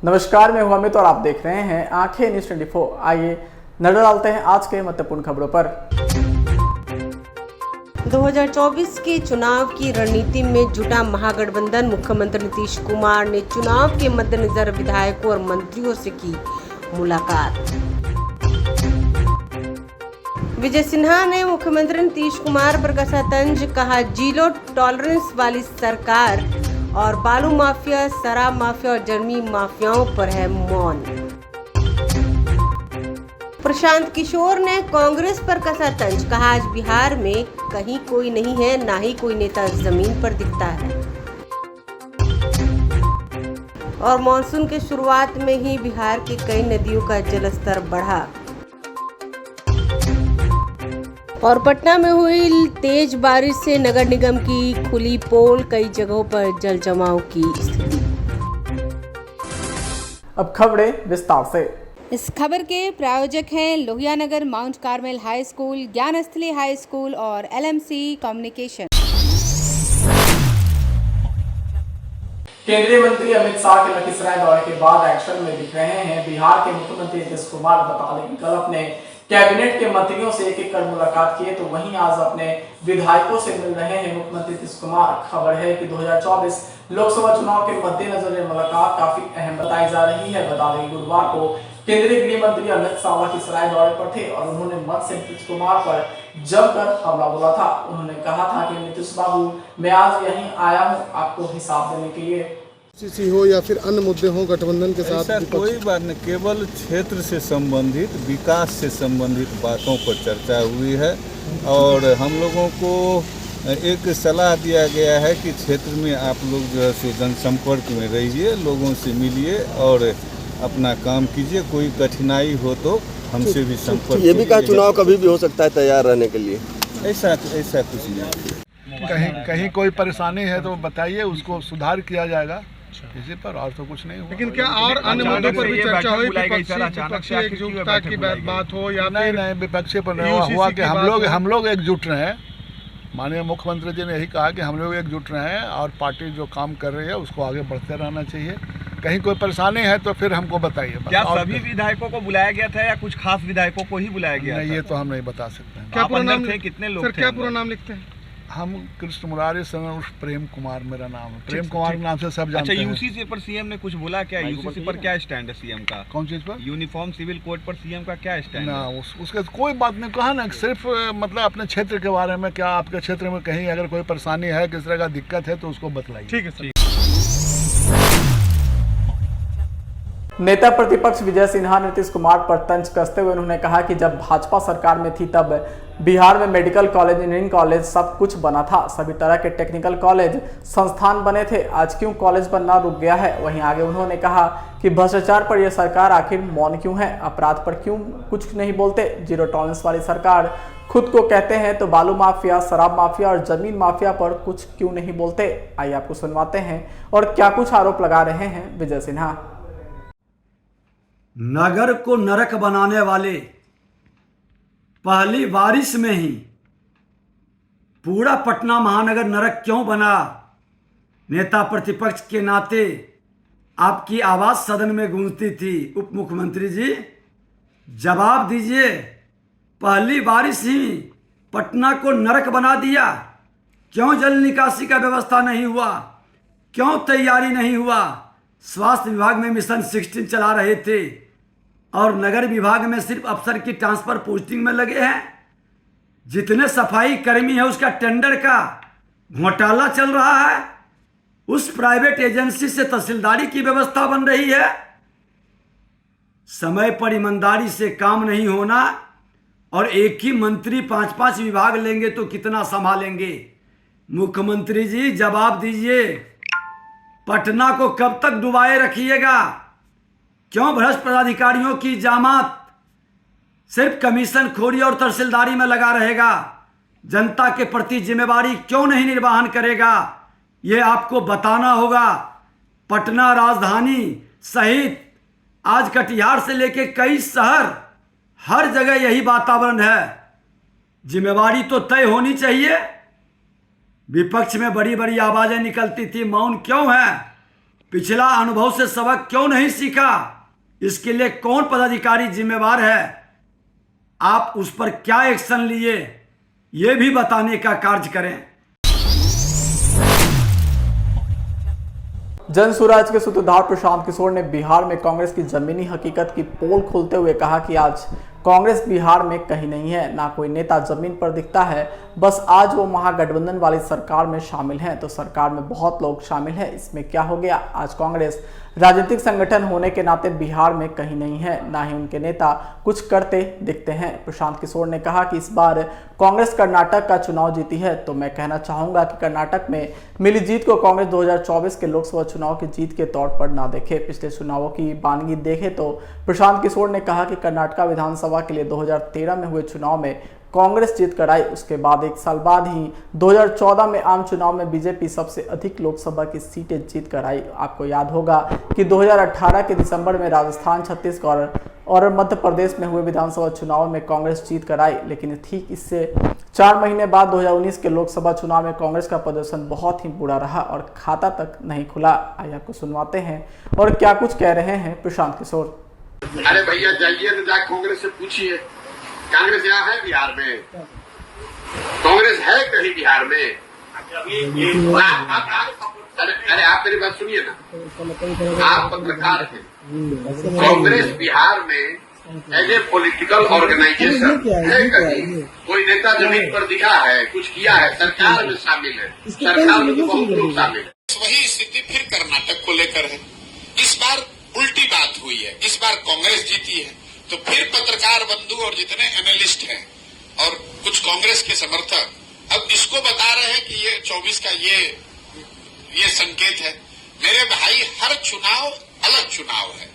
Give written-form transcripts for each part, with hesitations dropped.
नमस्कार, मैं हूं अमित और आप देख रहे हैं आंखें न्यूज 24। आइए नजर डालते हैं आज के महत्वपूर्ण खबरों पर। 2024 के चुनाव की रणनीति में जुटा महागठबंधन। मुख्यमंत्री नीतीश कुमार ने चुनाव के मद्देनजर विधायकों और मंत्रियों से की मुलाकात। विजय सिन्हा ने मुख्यमंत्री नीतीश कुमार पर कसा तंज, कहा जीरो टॉलरेंस वाली सरकार और बालू माफिया, शराब माफिया और जमीन माफियाओं पर है मौन। प्रशांत किशोर ने कांग्रेस पर कसा तंज, कहा आज बिहार में कहीं कोई नहीं है, ना ही कोई नेता जमीन पर दिखता है। और मानसून के शुरुआत में ही बिहार की कई नदियों का जलस्तर बढ़ा। और पटना में हुई तेज बारिश से नगर निगम की खुली पोल, कई जगहों पर जल जमाव की स्थिति। अब खबरें विस्तार से। इस खबर के प्रायोजक हैं Lohia Nagar Mount Carmel high school, Gyansthali high school और LMC कम्युनिकेशन। केंद्रीय मंत्री अमित शाह के लखीसराय दौरे के बाद एक्शन में दिख रहे हैं। बिहार के मुख्यमंत्री नीतीश कुमार बता दें कि कल अपने कैबिनेट के मंत्रियों से एक-एक कर मुलाकात किए, तो वहीं आज अपने विधायकों से मिल रहे हैं मुख्यमंत्री नीतीश कुमार। खबर है कि 2024 लोकसभा चुनाव के मद्देनजर ये मुलाकात काफी अहम बताई जा रही है। बता दें गुरुवार को केंद्रीय गृह मंत्री अमित शाह लखीसराय दौरे पर थे और उन्होंने मंच से नीतीश कुमार पर जमकर हमला बोला था। उन्होंने कहा था कि नीतीश बाबू, मैं आज यहीं आया हूँ आपको हिसाब देने के लिए। हो या फिर अन्य मुद्दे हो गठबंधन के साथ, ऐसा कोई बात नहीं, केवल क्षेत्र से संबंधित, विकास से संबंधित बातों पर चर्चा हुई है। और हम लोगों को एक सलाह दिया गया है कि क्षेत्र में आप लोग जो है सो जनसंपर्क में रहिए, लोगों से मिलिए और अपना काम कीजिए। कोई कठिनाई हो तो हमसे भी संपर्क। ये भी कहा चुनाव कभी भी हो सकता है, तैयार रहने के लिए। ऐसा कुछ नहीं। कहीं कोई परेशानी है तो बताइए, उसको सुधार किया जाएगा इसी पर, और तो कुछ नहीं। लेकिन क्या और अन्य मुद्दों पर भी चर्चा हुई? विपक्षी एकजुटता की बात हो या नहीं? विपक्षी पर हुआ कि हम लोग एकजुट रहे। माननीय मुख्यमंत्री जी ने यही कहा कि हम लोग एकजुट रहे हैं और पार्टी जो काम कर रही है उसको आगे बढ़ते रहना चाहिए। कहीं कोई परेशानी है तो फिर हमको बताइए। क्या सभी विधायकों को बुलाया गया था या कुछ खास विधायकों को ही बुलाया गया? नहीं, ये तो हम नहीं बता सकते हैं। क्या पूरा नाम थे? कितने लोग थे? क्या पूरा नाम लिखते हैं? हम कृष्ण मुरारी उर्फ प्रेम कुमार मेरा नाम है। प्रेम कुमार के नाम से सब जानते हैं। अच्छा, यूसीसी पर सीएम ने कुछ बोला क्या? यूसीसी पर क्या स्टैंड है सीएम का? कौन चीज पर? यूनिफॉर्म सिविल कोड पर सीएम का क्या स्टैंड ना, है? उसका कोई बात नहीं कहा ना, सिर्फ मतलब अपने क्षेत्र के बारे में, क्या आपके क्षेत्र में कहीं अगर कोई परेशानी है, किस तरह का दिक्कत है तो उसको बतलाइए। ठीक है सर। नेता प्रतिपक्ष विजय सिन्हा ने नीतीश कुमार पर तंज कसते हुए उन्होंने कहा कि जब भाजपा सरकार में थी तब बिहार में मेडिकल कॉलेज, इंजीनियरिंग कॉलेज सब कुछ बना था, सभी तरह के टेक्निकल कॉलेज संस्थान बने थे। आज क्यों कॉलेज बनना रुक गया है? वहीं आगे उन्होंने कहा कि भ्रष्टाचार पर यह सरकार आखिर मौन क्यों है, अपराध पर क्यों कुछ नहीं बोलते। जीरो टॉलरेंस वाली सरकार खुद को कहते हैं, तो बालू माफिया, शराब माफिया और जमीन माफिया पर कुछ क्यों नहीं बोलते। आइए आपको सुनवाते हैं और क्या कुछ आरोप लगा रहे हैं विजय सिन्हा। नगर को नरक बनाने वाले पहली बारिश में ही पूरा पटना महानगर नरक क्यों बना? नेता प्रतिपक्ष के नाते आपकी आवाज सदन में गूंजती थी। उप मुख्यमंत्री जी, जवाब दीजिए। पहली बारिश ही पटना को नरक बना दिया। क्यों जल निकासी का व्यवस्था नहीं हुआ? क्यों तैयारी नहीं हुआ? स्वास्थ्य विभाग में मिशन 16 चला रहे थे और नगर विभाग में सिर्फ अफसर की ट्रांसफर पोस्टिंग में लगे हैं। जितने सफाई कर्मी है उसका टेंडर का घोटाला चल रहा है। उस प्राइवेट एजेंसी से तहसीलदारी की व्यवस्था बन रही है। समय पर ईमानदारी से काम नहीं होना और एक ही मंत्री 5-5 विभाग लेंगे तो कितना संभालेंगे? मुख्यमंत्री जी, जवाब दीजिए। पटना को कब तक डुबाए रखिएगा? क्यों भ्रष्ट पदाधिकारियों की जामात सिर्फ कमीशन खोरी और तहसीलदारी में लगा रहेगा? जनता के प्रति जिम्मेवारी क्यों नहीं निर्वहन करेगा? ये आपको बताना होगा। पटना राजधानी सहित आज कटिहार से लेके कई शहर, हर जगह यही वातावरण है। जिम्मेवारी तो तय होनी चाहिए। विपक्ष में बड़ी बड़ी आवाजें निकलती थी, मौन क्यों है? पिछला अनुभव से सबक क्यों नहीं सीखा? इसके लिए कौन पदाधिकारी जिम्मेवार है? आप उस पर क्या एक्शन लिए, ये भी बताने का कार्य करें। जन स्वराज के सूत्रधार प्रशांत किशोर ने बिहार में कांग्रेस की जमीनी हकीकत की पोल खोलते हुए कहा कि आज कांग्रेस बिहार में कहीं नहीं है, ना कोई नेता जमीन पर दिखता है। बस आज वो महागठबंधन वाली सरकार में शामिल हैं, तो सरकार में बहुत लोग शामिल हैं, इसमें क्या हो गया? आज कांग्रेस राजनीतिक संगठन होने के नाते बिहार में कहीं नहीं है, ना ही उनके नेता कुछ करते दिखते हैं। प्रशांत किशोर ने कहा कि इस बार कांग्रेस कर्नाटक का चुनाव जीती है, तो मैं कहना चाहूंगा कि कर्नाटक में मिली जीत को कांग्रेस 2024 के लोकसभा चुनाव की जीत के तौर पर ना देखे। पिछले चुनावों की बानगी देखे तो प्रशांत किशोर ने कहा कि कर्नाटक विधानसभा के लिए 2013 में हुए चुनाव में कांग्रेस जीत कर आई। उसके बाद एक साल बाद ही 2014 में आम चुनाव में बीजेपी सबसे अधिक लोकसभा की सीटें जीत कर आई। आपको याद होगा कि 2018 के दिसंबर में राजस्थान, छत्तीसगढ़ और मध्य प्रदेश में हुए विधानसभा चुनाव में कांग्रेस जीत कर आई, लेकिन ठीक इससे 4 महीने बाद 2019 के लोकसभा चुनाव में कांग्रेस का प्रदर्शन बहुत ही बुरा रहा और खाता तक नहीं खुला। आइए आपको सुनवाते हैं और क्या कुछ कह रहे हैं प्रशांत किशोर। अरे भैया जाइए तो जाकर कांग्रेस से पूछिए, कांग्रेस यहाँ है बिहार में? कांग्रेस है कहीं बिहार में? अरे आप मेरी बात सुनिए ना, आप पत्रकार हैं। कांग्रेस बिहार में एज ए पॉलिटिकल ऑर्गेनाइजेशन है कहीं? कोई नेता जमीन पर दिखा है, कुछ किया है? सरकार में शामिल है, सरकार में तो बहुत लोग शामिल है। वही स्थिति फिर कर्नाटक को लेकर है। इस बार उल्टी बात हुई है, इस बार कांग्रेस जीती है, तो फिर पत्रकार बंधु और जितने एनालिस्ट हैं और कुछ कांग्रेस के समर्थक अब इसको बता रहे हैं कि ये 24 का ये संकेत है। मेरे भाई, हर चुनाव अलग चुनाव है।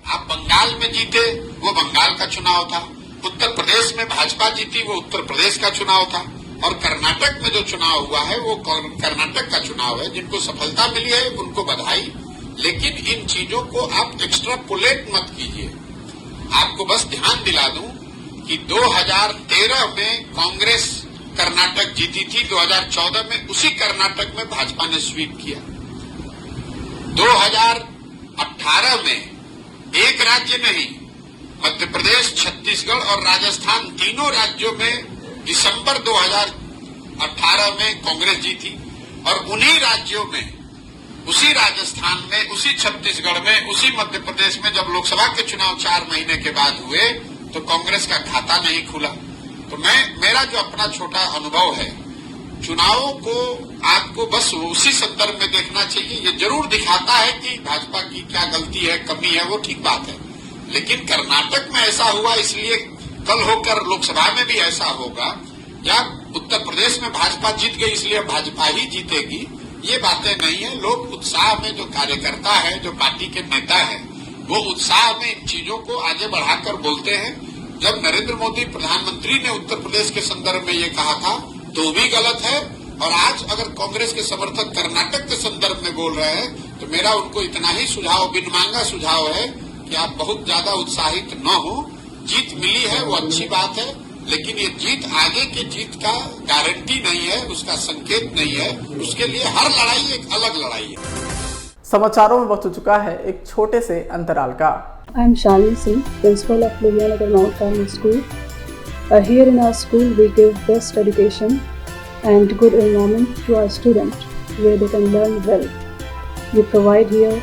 आप बंगाल में जीते, वो बंगाल का चुनाव था। उत्तर प्रदेश में भाजपा जीती, वो उत्तर प्रदेश का चुनाव था। और कर्नाटक में जो चुनाव हुआ है वो कर्नाटक का चुनाव है। जिनको सफलता मिली है उनको बधाई, लेकिन इन चीजों को आप एक्स्ट्रापोलेट मत कीजिए। आपको बस ध्यान दिला दूं कि 2013 में कांग्रेस कर्नाटक जीती थी, 2014 में उसी कर्नाटक में भाजपा ने स्वीप किया। 2018 में एक राज्य नहीं, मध्य प्रदेश, छत्तीसगढ़ और राजस्थान तीनों राज्यों में दिसंबर 2018 में कांग्रेस जीती। और उन्हीं राज्यों में, उसी राजस्थान में, उसी छत्तीसगढ़ में, उसी मध्य प्रदेश में जब लोकसभा के चुनाव 4 महीने के बाद हुए तो कांग्रेस का खाता नहीं खुला। तो मेरा जो अपना छोटा अनुभव है, चुनावों को आपको बस उसी संदर्भ में देखना चाहिए। ये जरूर दिखाता है कि भाजपा की क्या गलती है, कमी है, वो ठीक बात है, लेकिन कर्नाटक में ऐसा हुआ इसलिए कल होकर लोकसभा में भी ऐसा होगा, या उत्तर प्रदेश में भाजपा जीत गई इसलिए भाजपा ही जीतेगी, ये बातें नहीं है। लोग उत्साह में, जो कार्यकर्ता है, जो पार्टी के नेता है, वो उत्साह में इन चीजों को आगे बढ़ाकर बोलते हैं। जब नरेंद्र मोदी प्रधानमंत्री ने उत्तर प्रदेश के संदर्भ में ये कहा था तो भी गलत है, और आज अगर कांग्रेस के समर्थक कर्नाटक के संदर्भ में बोल रहे हैं तो मेरा उनको इतना ही सुझाव, बिन मांगा सुझाव है कि आप बहुत ज्यादा उत्साहित न हो। जीत मिली है वो अच्छी बात है, लेकिन ये जीत आगे के जीत का गारंटी नहीं है, उसका संकेत नहीं है। उसके लिए हर लड़ाई एक अलग लड़ाई है। समाचारों में वक्त हो चुका है एक छोटे से अंतराल का। I am Shalini Singh, principal of Lohiyanagar Mount Carmel School. Here in our school, we give best education and good environment to our students, where they can learn well. We provide here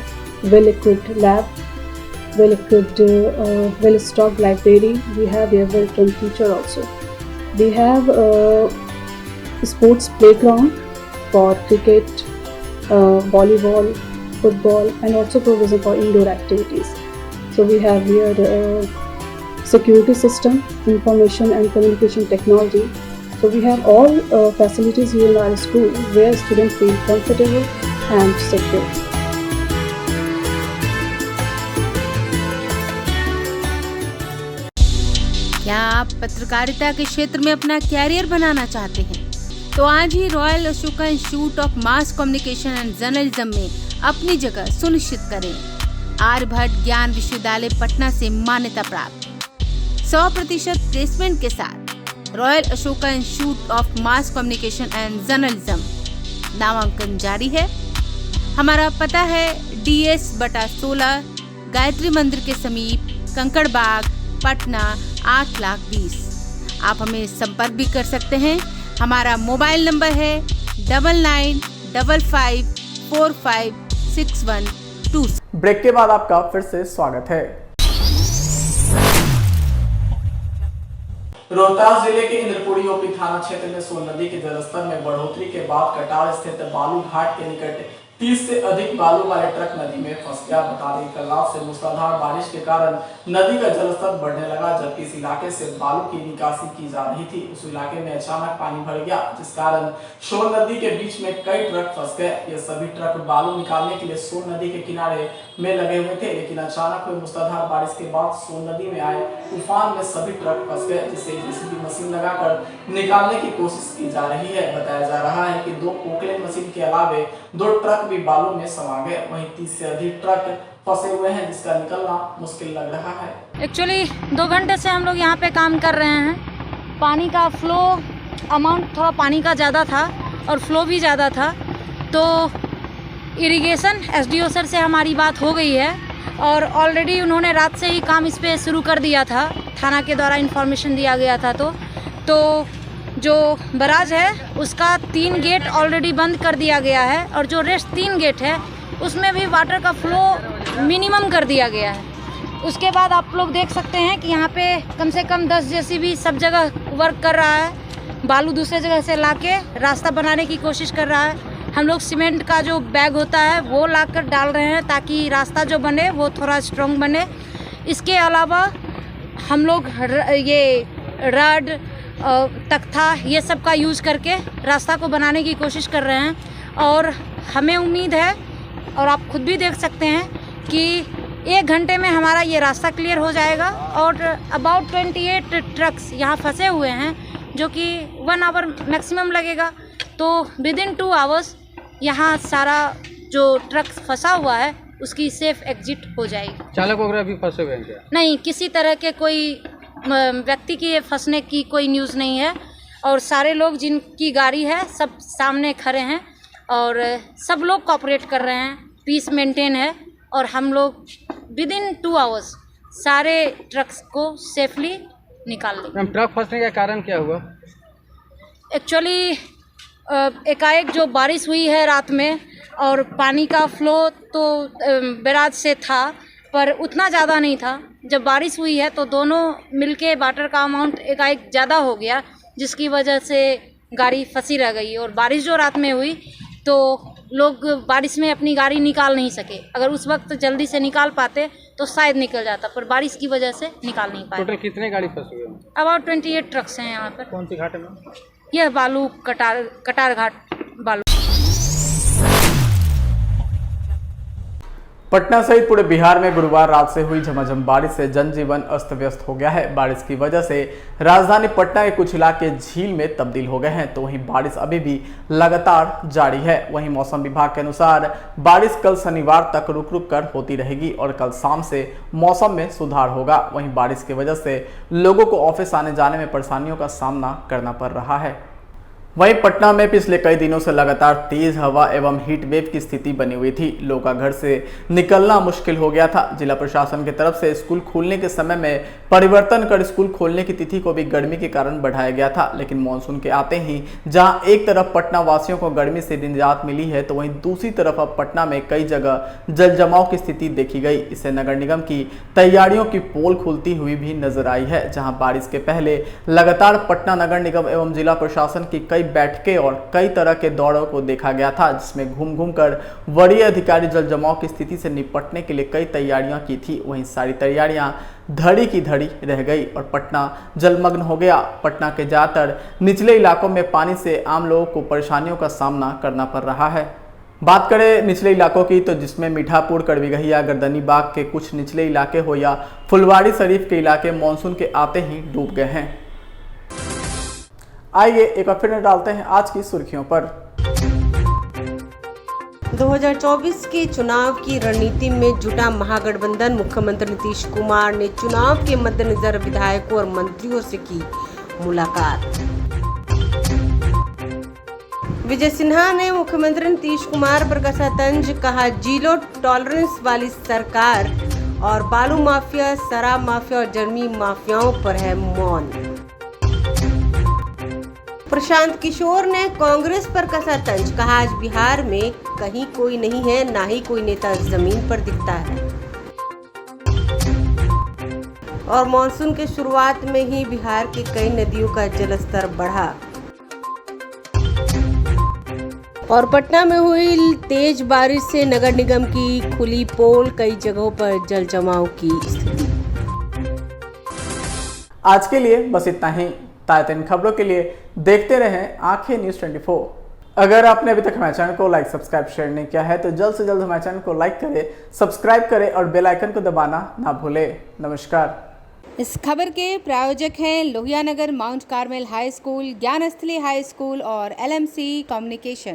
well-equipped lab, well-equipped, well-stocked library. We have here well-trained teacher also. We have a sports playground for cricket, volleyball, football, and also provision for indoor activities. So we have here security system, information and communication technology. So we have all facilities here in our school where students feel comfortable and secure. क्या आप पत्रकारिता के क्षेत्र में अपना career बनाना चाहते हैं? तो आज ही royal Ashoka institute of mass communication and journalism में अपनी जगह सुनिश्चित करें। आर्यभट्ट ज्ञान विश्वविद्यालय पटना से मान्यता प्राप्त 100% प्लेसमेंट के साथ royal Ashoka institute of mass communication and journalism नामांकन जारी है। हमारा पता है DS/16 गायत्री मंदिर के समीप, कंकड़बाग, पटना 8,20,000। आप हमें संपर्क भी कर सकते हैं। हमारा मोबाइल नंबर है 9955456126। ब्रेक के बाद आपका फिर से स्वागत है। रोहतास जिले के इंद्रपुरी ओपी थाना क्षेत्र में सोन नदी के जलस्तर में बढ़ोतरी के बाद कटार स्थित बालू घाट के निकट 30 से अधिक बालू वाले ट्रक नदी में फंस गया। बता दें कल रात से मूसलाधार बारिश के कारण नदी का जलस्तर बढ़ने लगा, जबकि इस इलाके से बालू की निकासी की जा रही थी। उस इलाके में अचानक पानी भर गया, जिस कारण सोन नदी के बीच में कई ट्रक फंस गए। ये सभी ट्रक बालू निकालने के लिए सोन नदी के किनारे में लगे हुए थे, लेकिन अचानक हुई मूसलाधार बारिश के बाद सोन नदी में आए तूफान में सभी ट्रक फंस गए, जिसे जेसीबी मशीन लगाकर निकालने की कोशिश की जा रही है। बताया जा रहा है कि 2 पोकलेन मशीन के अलावे 2 ट्रक भी बालू में समा गए। वहीं 30 से अधिक ट्रक फंसे हुए हैं, जिसका निकलना मुश्किल लग रहा है। एक्चुअली 2 घंटे से हम लोग यहाँ पे काम कर रहे हैं। पानी का फ्लो अमाउंट थोड़ा पानी का ज़्यादा था और फ्लो भी ज़्यादा था, तो इरिगेशन SDO सर से हमारी बात हो गई है और ऑलरेडी उन्होंने रात से ही काम इस पे शुरू कर दिया था। थाना के द्वारा इन्फॉर्मेशन दिया गया था। तो जो बराज है उसका 3 गेट ऑलरेडी बंद कर दिया गया है और जो रेस्ट 3 गेट है उसमें भी वाटर का फ्लो मिनिमम कर दिया गया है। उसके बाद आप लोग देख सकते हैं कि यहाँ पे कम से कम 10 जेसीबी सब जगह वर्क कर रहा है। बालू दूसरे जगह से लाके रास्ता बनाने की कोशिश कर रहा है। हम लोग सीमेंट का जो बैग होता है वो लाकर डाल रहे हैं ताकि रास्ता जो बने वो थोड़ा स्ट्रॉन्ग बने। इसके अलावा हम लोग ये रड तख्ता ये सब का यूज़ करके रास्ता को बनाने की कोशिश कर रहे हैं और हमें उम्मीद है और आप खुद भी देख सकते हैं कि 1 घंटे में हमारा ये रास्ता क्लियर हो जाएगा। और अबाउट 28 ट्रक्स यहाँ फंसे हुए हैं, जो कि 1 आवर मैक्सिमम लगेगा। तो विदिन 2 आवर्स यहाँ सारा जो ट्रक फंसा हुआ है उसकी सेफ एग्जिट हो जाएगी। चालक वगैरह भी फंसे हुए हैं क्या? नहीं, किसी तरह के कोई व्यक्ति की फंसने की कोई न्यूज़ नहीं है और सारे लोग जिनकी गाड़ी है सब सामने खड़े हैं और सब लोग कोऑपरेट कर रहे हैं। पीस मेंटेन है और हम लोग विदिन 2 आवर्स सारे ट्रक्स को सेफली निकाल लेंगे। ट्रक फंसने का कारण क्या हुआ? एक्चुअली एकाएक जो बारिश हुई है रात में और पानी का फ्लो तो बैराज से था पर उतना ज़्यादा नहीं था। जब बारिश हुई है तो दोनों मिलके वाटर का अमाउंट एकाएक ज़्यादा हो गया, जिसकी वजह से गाड़ी फंसी रह गई। और बारिश जो रात में हुई तो लोग बारिश में अपनी गाड़ी निकाल नहीं सके। अगर उस वक्त जल्दी से निकाल पाते तो शायद निकल जाता, पर बारिश की वजह से निकाल नहीं पाए। टोटल कितने गाड़ी फंसी हुई? अबाउट 28 ट्रक्स हैं यहाँ पर। कौन सी घाट में? यह बालू कटार घाट बालू। पटना सहित पूरे बिहार में गुरुवार रात से हुई झमाझम बारिश से जनजीवन अस्त व्यस्त हो गया है। बारिश की वजह से राजधानी पटना के कुछ इलाके झील में तब्दील हो गए हैं, तो वहीं बारिश अभी भी लगातार जारी है। वहीं मौसम विभाग के अनुसार बारिश कल शनिवार तक रुक रुक कर होती रहेगी और कल शाम से मौसम में सुधार होगा। वहीं बारिश की वजह से लोगों को ऑफिस आने जाने में परेशानियों का सामना करना पड़ रहा है। वहीं पटना में पिछले कई दिनों से लगातार तेज हवा एवं हीट वेव की स्थिति बनी हुई थी। लोगों का घर से निकलना मुश्किल हो गया था। जिला प्रशासन की तरफ से स्कूल खोलने के समय में परिवर्तन कर स्कूल खोलने की तिथि को भी गर्मी के कारण बढ़ाया गया था, लेकिन मानसून के आते ही जहां एक तरफ पटना वासियों को गर्मी से निजात मिली है, तो वहीं दूसरी तरफ अब पटना में कई जगह जल जमाव की स्थिति देखी गई। इससे नगर निगम की तैयारियों की पोल खुलती हुई भी नजर आई है, जहाँ बारिश के पहले लगातार पटना नगर निगम एवं जिला प्रशासन की कई बैठकें और कई तरह के दौरों को देखा गया था, जिसमें घूम घूम कर वरीय अधिकारी जल जमाव की स्थिति से निपटने के लिए कई तैयारियां की थी। वहीं सारी तैयारियां धड़ी की धड़ी रह गई और पटना जलमग्न हो गया। पटना के ज्यादातर निचले इलाकों में पानी से आम लोगों को परेशानियों का सामना करना पड़ रहा है। बात करें निचले इलाकों की, तो जिसमें मीठापुर, कड़वीगहिया, गर्दनीबाग के कुछ निचले इलाके हो या फुलवाड़ी शरीफ के इलाके मानसून के आते ही डूब गए हैं। आइए एक बार फिर डालते हैं आज की सुर्खियों पर। 2024 के चुनाव की रणनीति में जुटा महागठबंधन। मुख्यमंत्री नीतीश कुमार ने चुनाव के मद्देनजर विधायकों और मंत्रियों से की मुलाकात। विजय सिन्हा ने मुख्यमंत्री नीतीश कुमार पर कसा तंज, कहा जीरो टॉलरेंस वाली सरकार और बालू माफिया, शराब माफिया और जर्मी माफियाओं पर है मौन। प्रशांत किशोर ने कांग्रेस पर कसा तंज, कहा आज बिहार में कहीं कोई नहीं है, ना ही कोई नेता जमीन पर दिखता है। और मानसून के शुरुआत में ही बिहार की कई नदियों का जलस्तर बढ़ा और पटना में हुई तेज बारिश से नगर निगम की खुली पोल, कई जगहों पर जल जमाव की स्थिति। आज के लिए बस इतना ही। ताज़ा इन खबरों के लिए देखते रहें आंखें न्यूज़ 24। अगर आपने अभी तक हमारे चैनल को लाइक, सब्सक्राइब, शेयर नहीं किया है तो जल्द से जल्द हमारे चैनल को लाइक करें, सब्सक्राइब करें और बेल आइकन को दबाना ना भूलें। नमस्कार। इस खबर के प्रायोजक हैं Lohia Nagar Mount Carmel high school, ज्ञान स्थली हाई स्कूल और LMC कम्युनिकेशन।